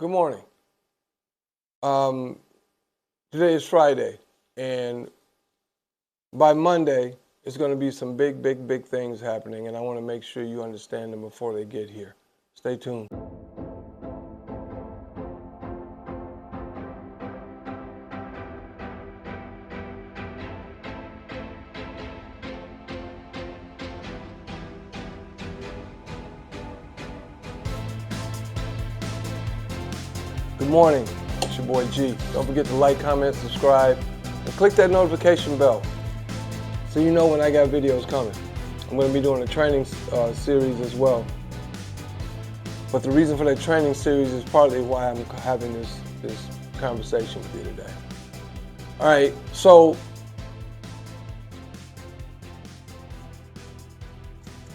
Good morning. Today is Friday, and by Monday, it's going to be some big things happening, and I want to make sure you understand them before they get here. Stay tuned. Good morning. It's your boy G. Don't forget to like, comment, subscribe, and click that notification bell so you know when I got videos coming. I'm going to be doing a training series as well. But the reason for that training series is partly why I'm having this conversation with you today. All right, so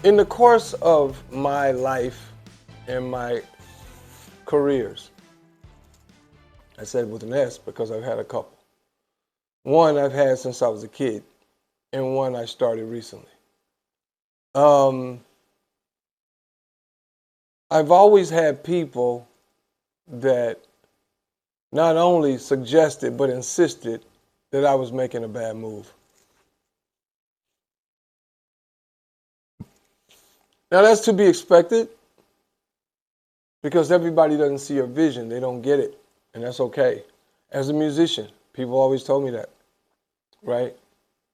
in the course of my life and my careers, I said with an S because I've had a couple. One I've had since I was a kid, and one I started recently. I've always had people that not only suggested but insisted that I was making a bad move. Now that's to be expected because everybody doesn't see your vision. They don't get it, and that's okay. As a musician, people always told me that, right?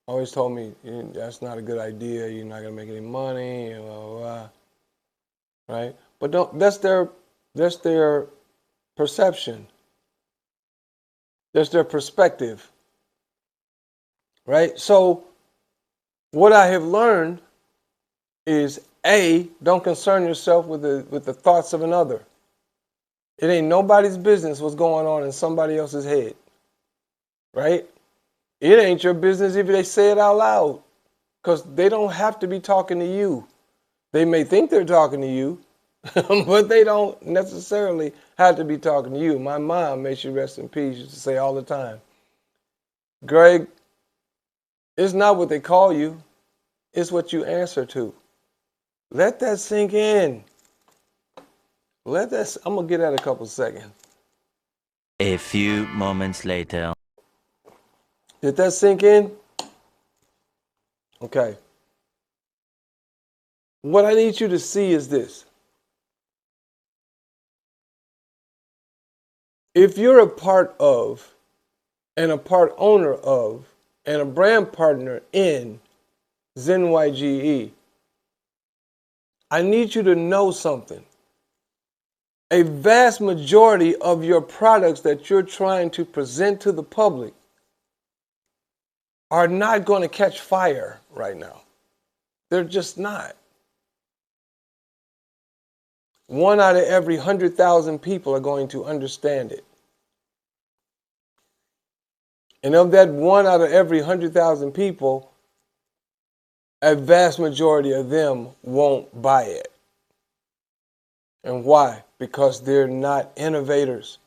Always told me, that's not a good idea, you're not going to make any money, and blah, blah, blah. Right? But that's their perception. That's their perspective. Right? So what I have learned is A, don't concern yourself with the thoughts of another. It ain't nobody's business what's going on in somebody else's head. Right? It ain't your business if they say it out loud, because they don't have to be talking to you. They may think they're talking to you, but they don't necessarily have to be talking to you. My mom, may she rest in peace, used to say all the time, Greg, it's not what they call you, it's what you answer to. Let that sink in. I'm going to get that a couple seconds. A few moments later. Did that sink in? Okay. What I need you to see is this. If you're a part of, and a part owner of, and a brand partner in ZenYGE, I need you to know something. A vast majority of your products that you're trying to present to the public are not going to catch fire right now. They're just not. 1 out of every 100,000 people are going to understand it. And of that 1 out of every 100,000 people, a vast majority of them won't buy it. And why? Because they're not innovators.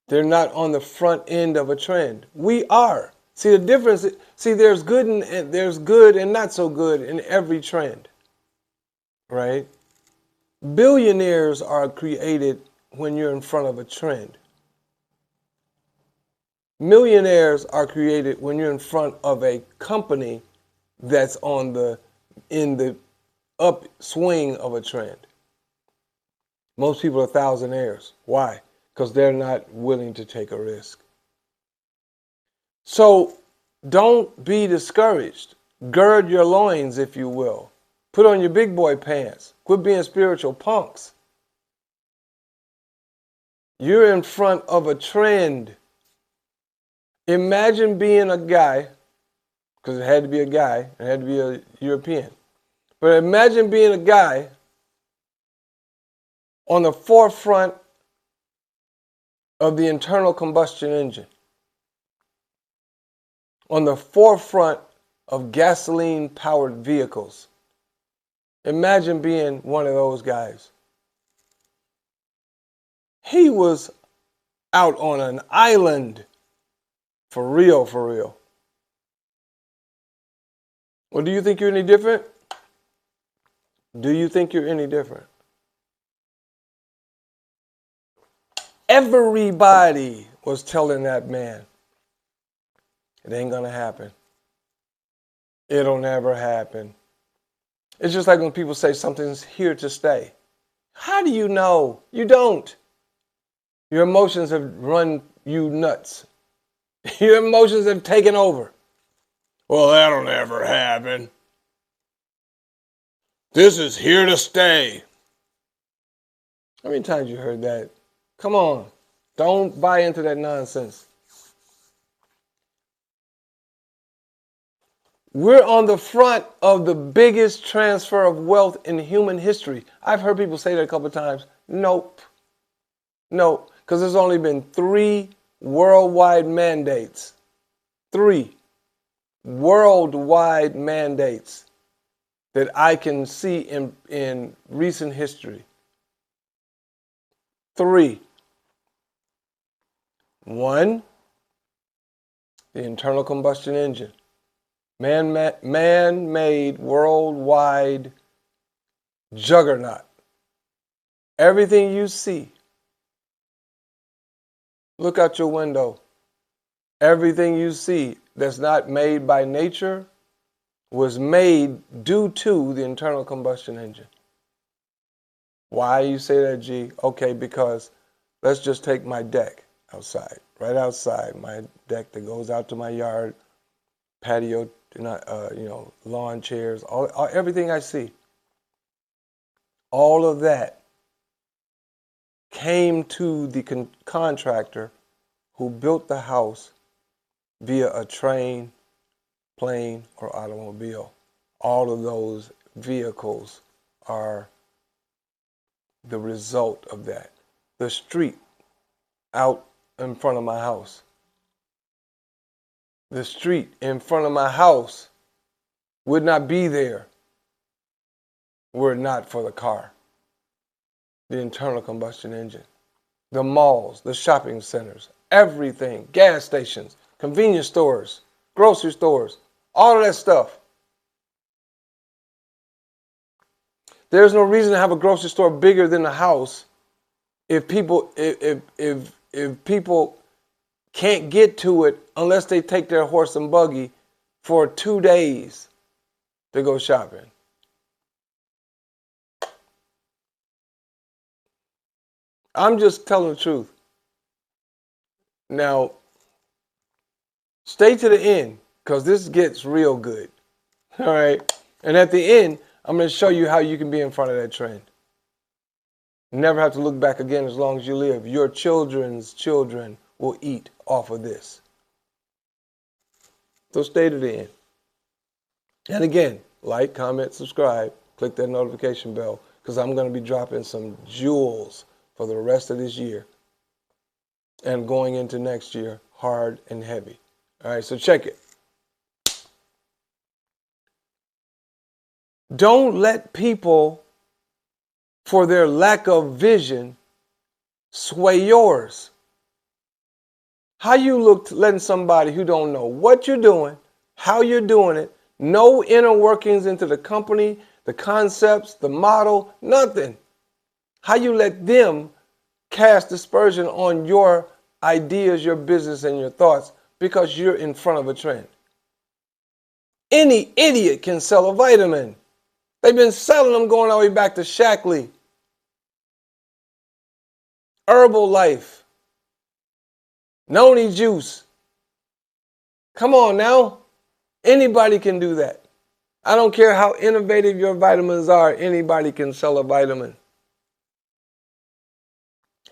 They're not on the front end of a trend. We are. See the difference? See, there's good and not so good in every trend, right? Billionaires are created when you're in front of a trend. Millionaires are created when you're in front of a company that's in the upswing of a trend. Most people are thousandaires. Why? Because they're not willing to take a risk. So don't be discouraged. Gird your loins, if you will. Put on your big boy pants. Quit being spiritual punks. You're in front of a trend. Imagine being a guy, because it had to be a guy, it had to be a European. But imagine being a guy on the forefront of the internal combustion engine, on the forefront of gasoline-powered vehicles. Imagine being one of those guys. He was out on an island, for real, for real. Well, do you think you're any different? Do you think you're any different? Everybody was telling that man, it ain't gonna happen. It'll never happen. It's just like when people say something's here to stay. How do you know? You don't. Your emotions have run you nuts. Your emotions have taken over. Well, that'll never happen. This is here to stay. How many times you heard that? Come on. Don't buy into that nonsense. We're on the front of the biggest transfer of wealth in human history. I've heard people say that a couple of times. Nope. No, because there's only been 3 worldwide mandates. 3 worldwide mandates that I can see in recent history. 3. 1, the internal combustion engine. Man-made worldwide juggernaut. Everything you see, look out your window. Everything you see that's not made by nature was made due to the internal combustion engine. Why you say that, G? Okay, because let's just take my deck outside, right outside, my deck that goes out to my yard, patio, lawn chairs, everything I see. All of that came to the contractor who built the house via a train, plane, or automobile. All of those vehicles are the result of that. The street out in front of my house. The street in front of my house would not be there were it not for the car, the internal combustion engine. The malls, the shopping centers, everything, gas stations, convenience stores, grocery stores, all of that stuff. There's no reason to have a grocery store bigger than a house if people can't get to it unless they take their horse and buggy for 2 days to go shopping. I'm just telling the truth. Now, stay to the end because this gets real good. All right. And at the end, I'm going to show you how you can be in front of that trend. Never have to look back again as long as you live. Your children's children will eat off of this. So stay to the end. And again, like, comment, subscribe, click that notification bell because I'm going to be dropping some jewels for the rest of this year and going into next year hard and heavy. All right, so check it. Don't let people, for their lack of vision, sway yours. How you look letting somebody who don't know what you're doing, how you're doing it, no inner workings into the company, the concepts, the model, nothing. How you let them cast dispersion on your ideas, your business, and your thoughts because you're in front of a trend. Any idiot can sell a vitamin. They've been selling them going all the way back to Shackley. Herbalife. Noni juice. Come on now. Anybody can do that. I don't care how innovative your vitamins are. Anybody can sell a vitamin.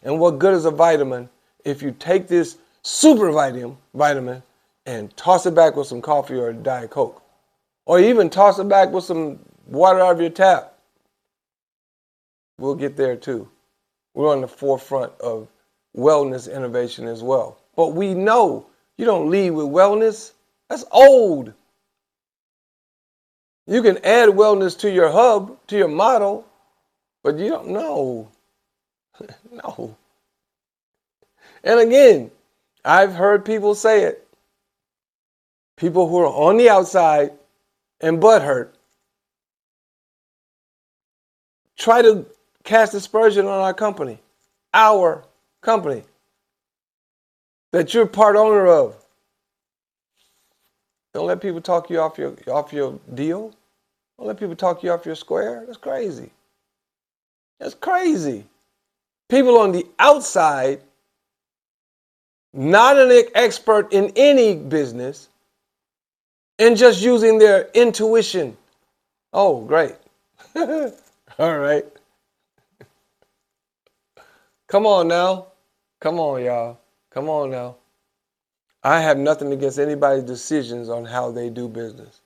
And what good is a vitamin if you take this super vitamin and toss it back with some coffee or a Diet Coke? Or even toss it back with some water out of your tap. We'll get there too. We're on the forefront of wellness innovation as well. But we know you don't lead with wellness. That's old. You can add wellness to your hub, to your model, but you don't know. No. And again, I've heard people say it. People who are on the outside and butthurt try to cast aspersion on our company. Our company. that you're part owner of. Don't let people talk you off your deal. Don't let people talk you off your square. That's crazy. That's crazy. People on the outside, not an expert in any business, and just using their intuition. Oh, great. All right. Come on now. Come on, y'all. Come on now. I have nothing against anybody's decisions on how they do business.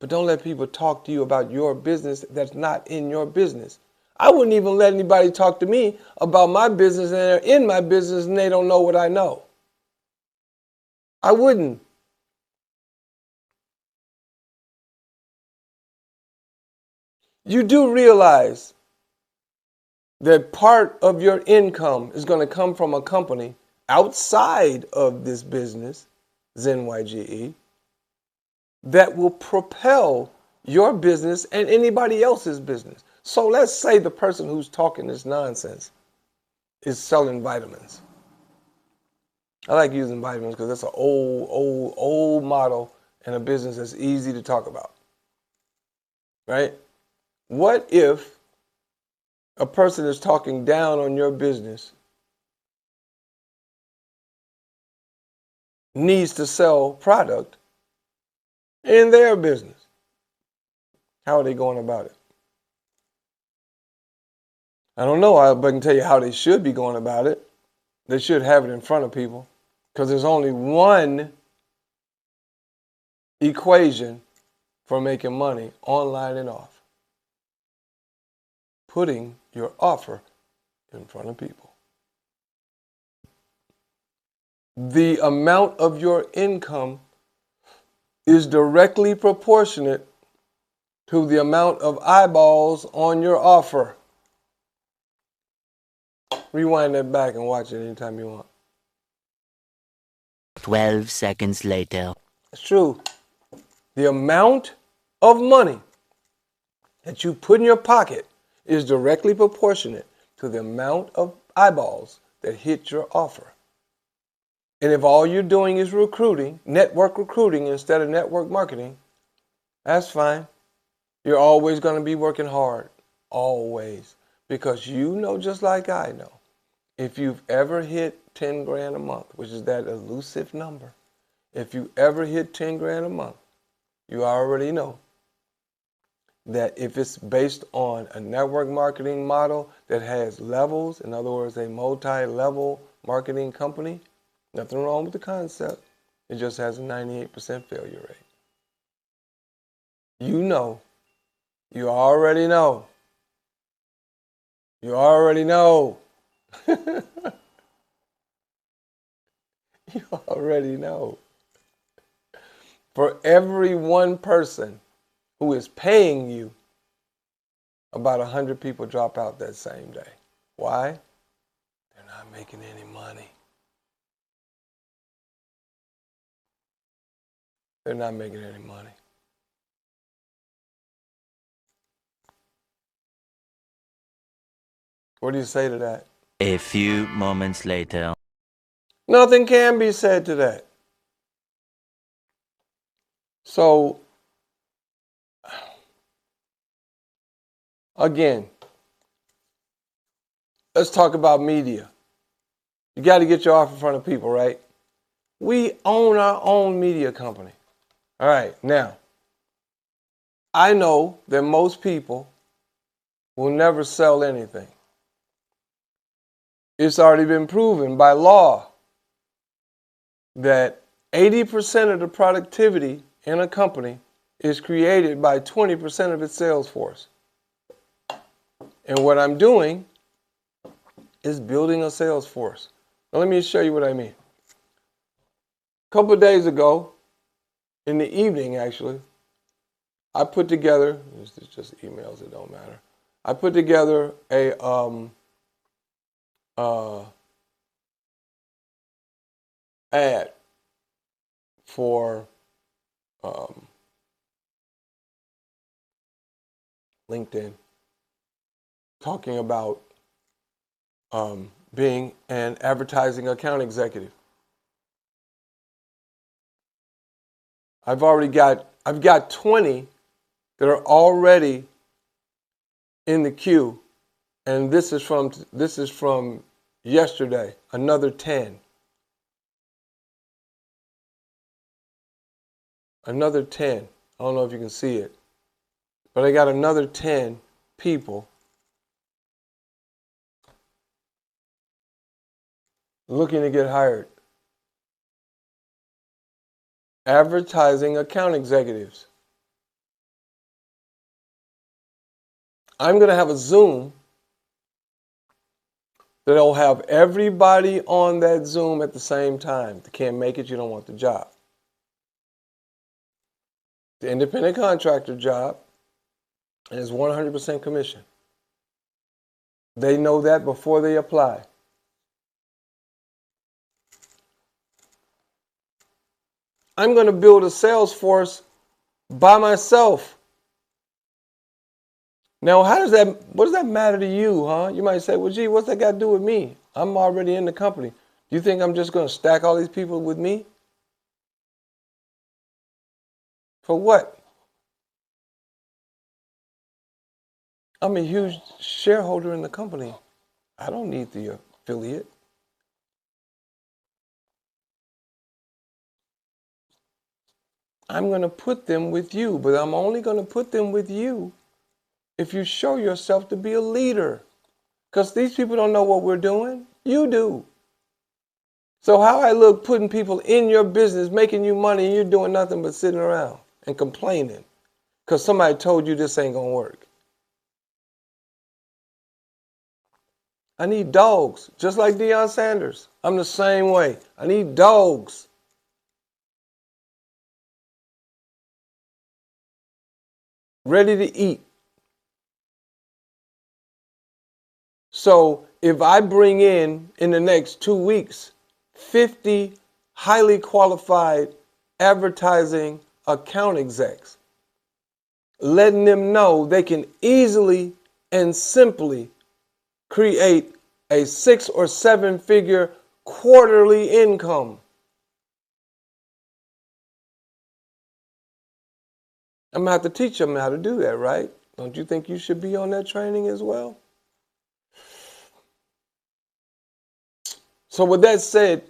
But don't let people talk to you about your business that's not in your business. I wouldn't even let anybody talk to me about my business and they're in my business and they don't know what I know. I wouldn't. You do realize that part of your income is going to come from a company outside of this business, ZenYGE, that will propel your business and anybody else's business. So let's say the person who's talking this nonsense is selling vitamins. I like using vitamins because that's an old model and a business that's easy to talk about. Right? What if a person is talking down on your business needs to sell product in their business? How are they going about it? I don't know, but I can tell you how they should be going about it. They should have it in front of people because there's only one equation for making money online and off. Putting your offer in front of people. The amount of your income is directly proportionate to the amount of eyeballs on your offer. Rewind that back and watch it anytime you want. 12 seconds later. It's true. The amount of money that you put in your pocket is directly proportionate to the amount of eyeballs that hit your offer. And if all you're doing is recruiting, network recruiting instead of network marketing, that's fine. You're always going to be working hard. Always. Because you know just like I know, if you've ever hit 10 grand a month, which is that elusive number, if you ever hit 10 grand a month, you already know that if it's based on a network marketing model that has levels, in other words, a multi-level marketing company, nothing wrong with the concept. It just has a 98% failure rate. You know. You already know. You already know. You already know. For every one person who is paying you, about 100 people drop out that same day. Why? They're not making any money. They're not making any money. What do you say to that? A few moments later. Nothing can be said to that. So, again, let's talk about media. You got to get your offer in front of people, right? We own our own media company. All right, now, I know that most people will never sell anything. It's already been proven by law that 80% of the productivity in a company is created by 20% of its sales force. And what I'm doing is building a sales force. Now let me show you what I mean. A couple of days ago, in the evening actually, I put together, this is just emails, it don't matter. I put together a ad for LinkedIn talking about being an advertising account executive. I've got 20 that are already in the queue, and this is from yesterday. Another 10. Another 10. I don't know if you can see it, but I got another 10 people looking to get hired. Advertising account executives. I'm going to have a Zoom that'll have everybody on that Zoom at the same time. If you can't make it, you don't want the job. The independent contractor job is 100% commission. They know that before they apply. I'm going to build a Salesforce by myself. Now, what does that matter to you, huh? You might say, well, gee, what's that got to do with me? I'm already in the company. Do you think I'm just going to stack all these people with me? For what? I'm a huge shareholder in the company. I don't need the affiliate. I'm going to put them with you, but I'm only going to put them with you if you show yourself to be a leader. Because these people don't know what we're doing. You do. So how I look putting people in your business, making you money, and you're doing nothing but sitting around and complaining because somebody told you this ain't going to work. I need dogs, just like Deion Sanders. I'm the same way. I need dogs. Ready to eat. So if I bring in the next 2 weeks, 50 highly qualified advertising account execs, letting them know they can easily and simply create a 6 or 7 figure quarterly income. I'm going to have to teach them how to do that, right? Don't you think you should be on that training as well? So with that said,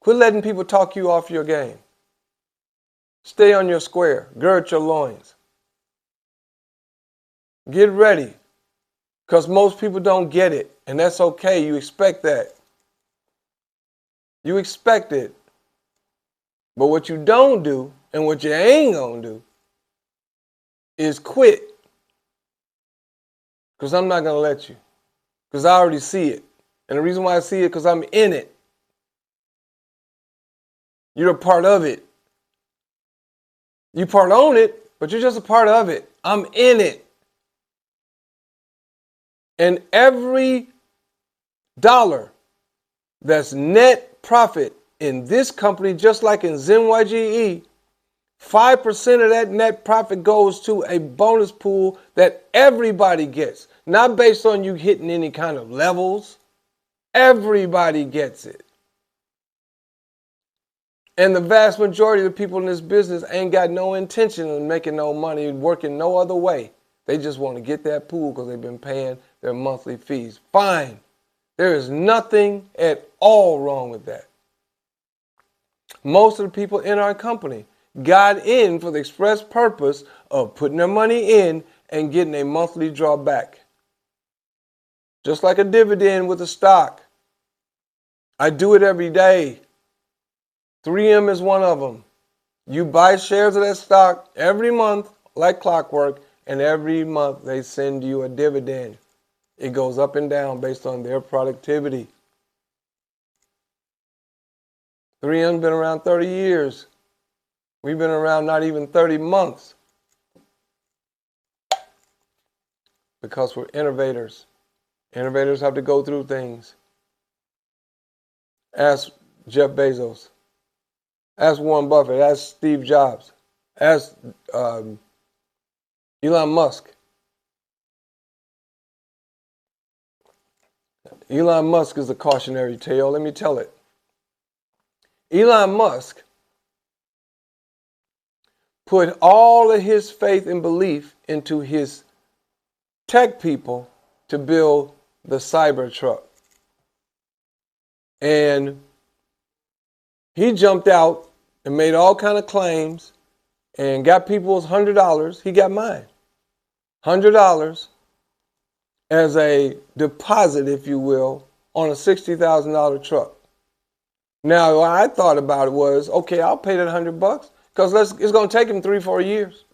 quit letting people talk you off your game. Stay on your square. Gird your loins. Get ready. Because most people don't get it. And that's okay. You expect that. You expect it. But what you don't do and what you ain't going to do is quit. Because I'm not going to let you. Because I already see it. And the reason why I see it, because I'm in it. You're a part of it. You part own it, but you're just a part of it. I'm in it. And every dollar that's net profit in this company, just like in ZenYGE, 5% of that net profit goes to a bonus pool that everybody gets. Not based on you hitting any kind of levels. Everybody gets it. And the vast majority of the people in this business ain't got no intention of making no money, working no other way. They just want to get that pool because they've been paying their monthly fees. Fine. There is nothing at all wrong with that. Most of the people in our company got in for the express purpose of putting their money in and getting a monthly drawback. Just like a dividend with a stock. I do it every day. 3M is one of them. You buy shares of that stock every month like clockwork, and every month they send you a dividend. It goes up and down based on their productivity. 3M's been around 30 years. We've been around not even 30 months because we're innovators. Innovators have to go through things. Ask Jeff Bezos. Ask Warren Buffett. Ask Steve Jobs. Ask Elon Musk. Elon Musk is a cautionary tale. Let me tell it. Elon Musk put all of his faith and belief into his tech people to build the Cybertruck. And he jumped out and made all kind of claims and got people's $100. He got mine. $100 as a deposit, if you will, on a $60,000 truck. Now, what I thought about it was, okay, I'll pay that $100 because it's going to take him 3-4 years,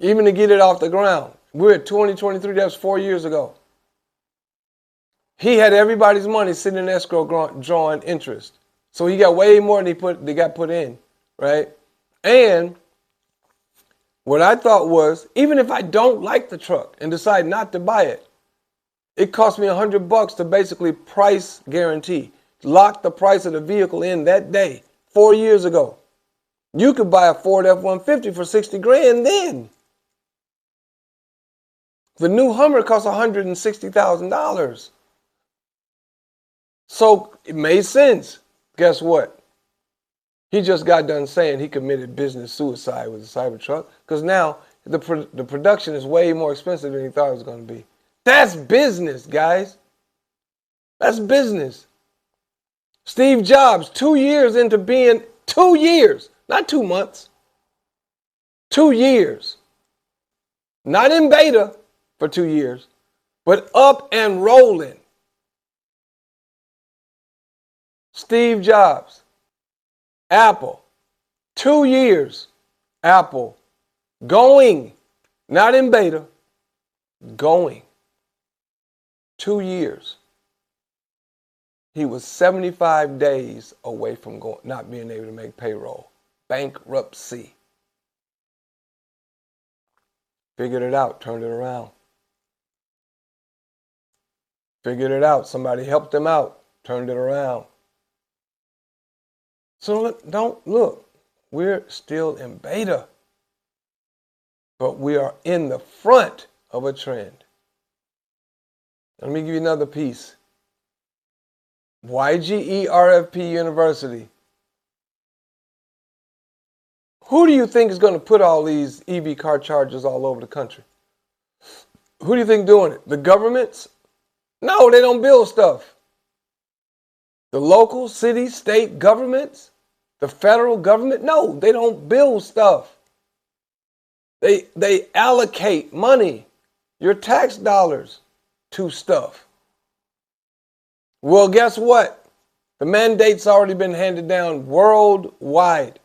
even to get it off the ground. We're at 2023. That was 4 years ago. He had everybody's money sitting in escrow drawing interest. So he got way more than they got put in, right? And what I thought was, even if I don't like the truck and decide not to buy it, it cost me $100 to basically price guarantee, lock the price of the vehicle in that day, 4 years ago. You could buy a Ford F-150 for $60,000 then. The new Hummer costs $160,000. So it made sense. Guess what? He just got done saying he committed business suicide with the Cybertruck because now the production is way more expensive than he thought it was going to be. That's business, guys. That's business. Steve Jobs, 2 years into being, 2 years, not 2 months, 2 years. Not in beta for 2 years, but up and rolling. Steve Jobs, Apple, 2 years, Apple, going, not in beta, going. 2 years. He was 75 days away from not being able to make payroll. Bankruptcy. Figured it out, turned it around. Figured it out, somebody helped him out, turned it around. So don't look, we're still in beta, but we are in the front of a trend. Let me give you another piece. YGE RFP University. Who do you think is going to put all these EV car chargers all over the country? Who do you think doing it? The governments? No, they don't build stuff. The local, city, state governments? The federal government? No, they don't build stuff. They allocate money, your tax dollars, to stuff. Well, guess what? The mandate's already been handed down worldwide.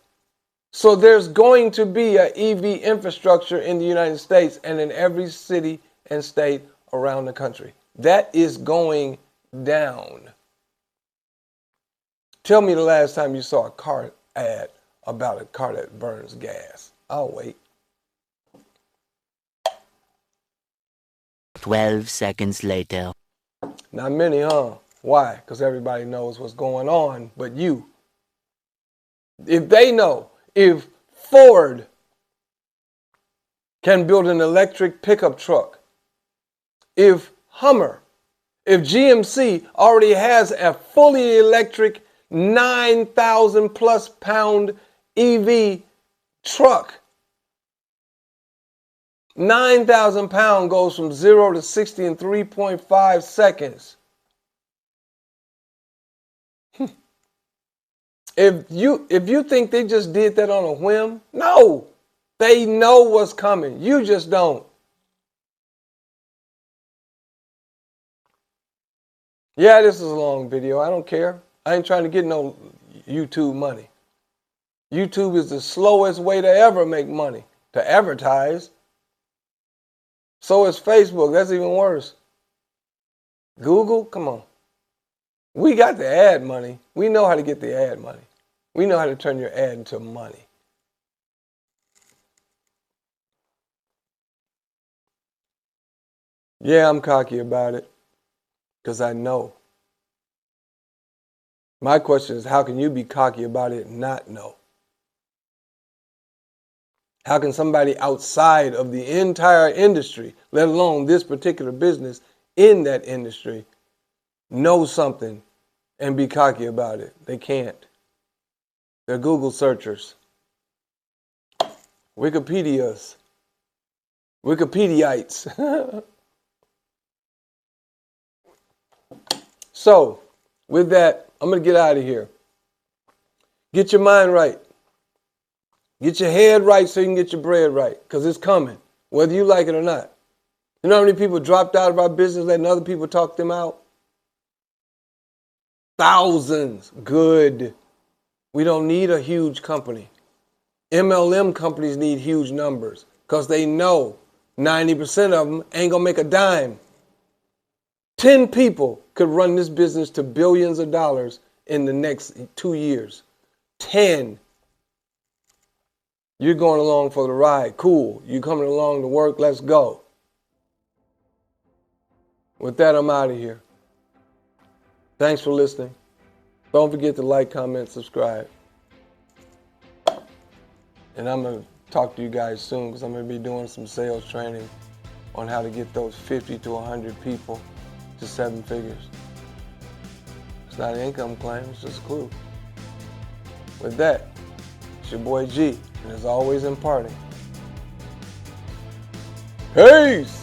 So there's going to be an EV infrastructure in the United States and in every city and state around the country. That is going down. Tell me the last time you saw a car ad about a car that burns gas. I'll wait. 12 seconds later. Not many, huh? Why? Because everybody knows what's going on but you. If they know, if Ford can build an electric pickup truck, if Hummer, if GMC already has a fully electric 9,000 plus pound EV truck, 9,000 pound goes from 0 to 60 in 3.5 seconds. If you think they just did that on a whim, no, they know what's coming. You just don't. Yeah, this is a long video. I don't care. I ain't trying to get no YouTube money. YouTube is the slowest way to ever make money, to advertise. So is Facebook. That's even worse. Google, come on. We got the ad money. We know how to get the ad money. We know how to turn your ad into money. Yeah, I'm cocky about it because I know. My question is, how can you be cocky about it and not know? How can somebody outside of the entire industry, let alone this particular business in that industry, know something and be cocky about it? They can't. They're Google searchers. Wikipedias. Wikipediaites. So, with that, I'm going to get out of here. Get your mind right. Get your head right so you can get your bread right, because it's coming, whether you like it or not. You know how many people dropped out of our business letting other people talk them out? Thousands. Good. We don't need a huge company. MLM companies need huge numbers because they know 90% of them ain't going to make a dime. 10 people could run this business to billions of dollars in the next 2 years. 10. You're going along for the ride. Cool. You coming along to work. Let's go. With that, I'm out of here. Thanks for listening. Don't forget to like, comment, subscribe. And I'm going to talk to you guys soon because I'm going to be doing some sales training on how to get those 50 to 100 people to 7 figures. It's not an income claim, it's just a clue. With that, it's your boy G, and as always, imparting. Peace!